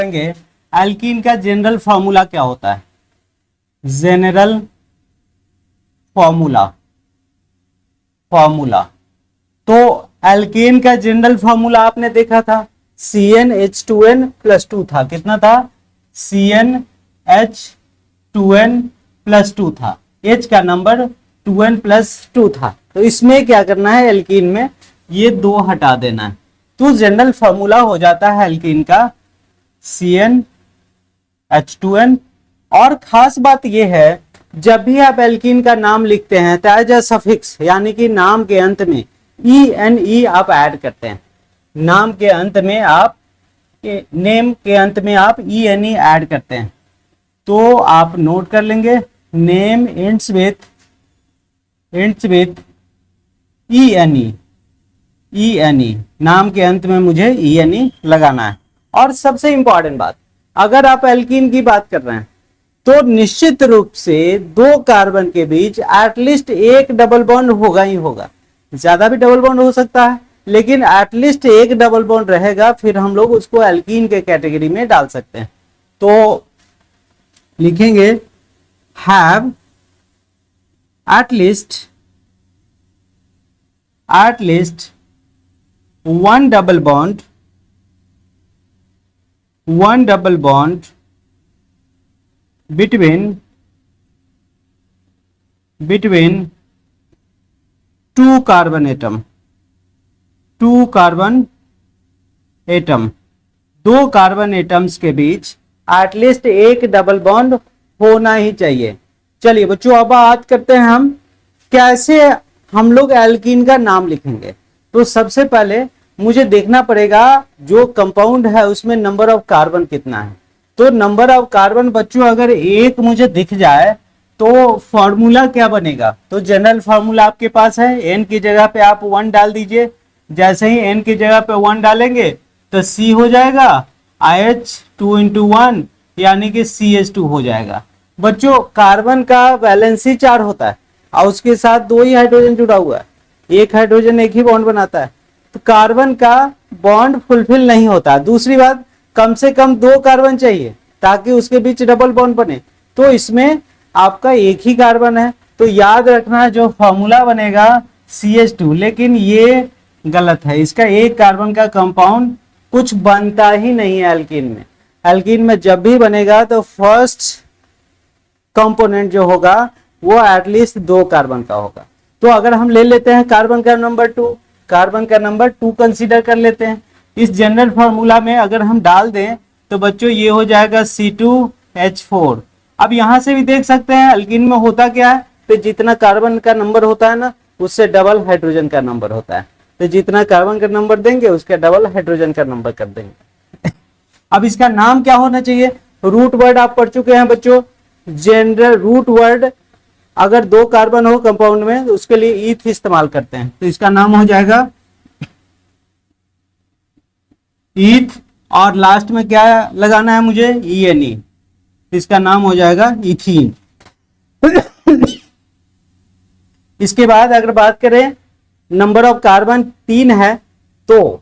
पढ़ेंगे एल्कीन का general formula क्या होता है। जनरल फॉर्मूला तो एल्केन का जनरल फॉर्मूला आपने देखा था, CnH2n+2 था। कितना था? CnH2n+2 था। H का नंबर 2n+2 था। तो इसमें क्या करना है, एल्कीन में ये 2 हटा देना है, तो जनरल फॉर्मूला हो जाता है एल्कीन का CnH2n। और खास बात यह है, जब भी आप एल्कीन का नाम लिखते हैं तो एज अ सफिक्स यानी कि नाम के अंत में ENE आप ऐड करते हैं। नाम के अंत में आप नेम के अंत में आप ENE ऐड करते हैं। तो आप नोट कर लेंगे, नेम एंड्स विथ ENE, नाम के अंत में मुझे ENE लगाना है। और सबसे इंपॉर्टेंट बात, अगर आप एल्कीन की बात कर रहे हैं तो निश्चित रूप से 2 कार्बन के बीच एटलीस्ट एक डबल बॉन्ड होगा ही होगा। ज्यादा भी डबल बॉन्ड हो सकता है, लेकिन एटलीस्ट एक डबल बॉन्ड रहेगा, फिर हम लोग उसको एल्कीन के कैटेगरी में डाल सकते हैं। तो लिखेंगे have at least one double bond between two carbon atom, 2 carbon atoms के बीच एटलीस्ट एक डबल बॉन्ड होना ही चाहिए। चलिए बच्चों, अब बात करते हैं हम कैसे हम लोग एल्कीन का नाम लिखेंगे। तो सबसे पहले मुझे देखना पड़ेगा जो कंपाउंड है उसमें नंबर ऑफ कार्बन कितना है। तो नंबर ऑफ कार्बन बच्चों अगर एक मुझे दिख जाए तो फॉर्मूला क्या बनेगा, तो जनरल फॉर्मूला आपके पास है, n की जगह पे आप 1 डाल दीजिए। जैसे ही n की जगह पे 1 डालेंगे तो C हो जाएगा IH2 × 1 यानी कि CH2 हो जाएगा। बच्चों कार्बन का वैलेंसी 4 होता है और उसके साथ 2 ही हाइड्रोजन जुड़ा हुआ है, एक हाइड्रोजन एक ही बॉन्ड बनाता है, तो कार्बन का बॉन्ड फुलफिल नहीं होता। दूसरी बात, कम से कम 2 कार्बन चाहिए ताकि उसके बीच डबल बॉन्ड बने, तो इसमें आपका एक ही कार्बन है। तो याद रखना जो फॉर्मूला बनेगा CH2, लेकिन ये गलत है, इसका एक कार्बन का कंपाउंड कुछ बनता ही नहीं है एल्कीन में। एल्कीन में जब भी बनेगा तो फर्स्ट कंपोनेंट जो होगा वो एटलीस्ट 2 कार्बन का होगा। तो अगर हम ले लेते हैं कार्बन का नंबर 2, कार्बन का नंबर 2 कंसीडर कर लेते हैं। इस जनरल फॉर्मूला में अगर हम डाल दें तो बच्चों ये हो जाएगा C2H4। अब यहां से भी देख सकते हैं एल्कीन में होता क्या है, तो जितना कार्बन का नंबर होता है ना उससे डबल हाइड्रोजन का नंबर होता है, तो जितना कार्बन का नंबर देंगे उसका डबल हाइड्रोजन का नंबर कर देंगे। अब इसका नाम क्या होना चाहिए, रूट वर्ड आप पढ़ चुके हैं बच्चों। जनरल रूट वर्ड अगर 2 कार्बन हो कंपाउंड में तो उसके लिए ईथ इस्तेमाल करते हैं, तो इसका नाम हो जाएगा ईथ, और लास्ट में क्या लगाना है मुझे, ENE, इसका नाम हो जाएगा इथीन। इसके बाद अगर बात करें नंबर ऑफ कार्बन 3 है तो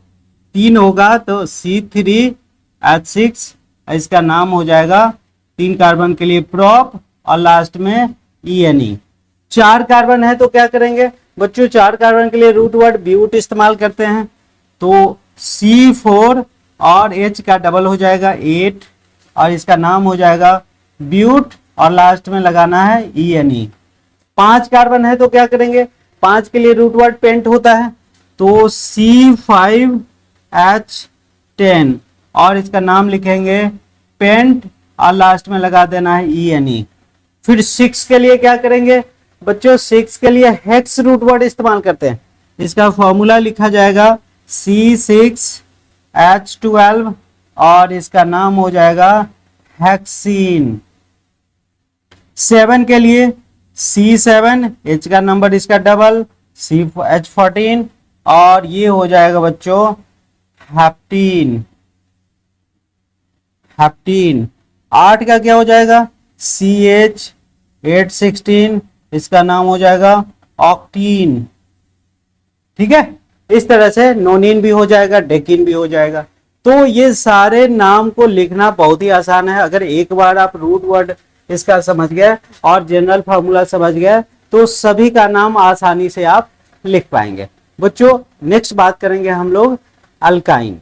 3 होगा तो C3H6, इसका नाम हो जाएगा 3 कार्बन के लिए प्रोप, और लास्ट में ENE। 4 कार्बन है तो क्या करेंगे बच्चों, 4 कार्बन के लिए रूट वर्ड ब्यूट इस्तेमाल करते हैं, तो C4 और H का डबल हो जाएगा 8, और इसका नाम हो जाएगा ब्यूट, और लास्ट में लगाना है ENE। 5 कार्बन है तो क्या करेंगे, 5 के लिए रूट वर्ड पेंट होता है, तो C5H10, और इसका नाम लिखेंगे पेंट, और लास्ट में लगा देना है ENE। फिर 6 के लिए क्या करेंगे बच्चों, 6 के लिए हेक्स रूट वर्ड इस्तेमाल करते हैं, इसका फॉर्मूला लिखा जाएगा C6H12, और इसका नाम हो जाएगा हेक्सीन। 7 के लिए C7, H का नंबर इसका डबल, CH14, और ये हो जाएगा बच्चों हेप्टीन। 8 का क्या हो जाएगा, CH816, इसका नाम हो जाएगा ऑक्टीन। ठीक है, इस तरह से नोनिन भी हो जाएगा, डेकिन भी हो जाएगा। तो ये सारे नाम को लिखना बहुत ही आसान है। अगर एक बार आप रूट वर्ड इसका समझ गए और जनरल फार्मूला समझ गए तो सभी का नाम आसानी से आप लिख पाएंगे। बच्चों नेक्स्ट बात करेंगे हम लोग अल्काइन।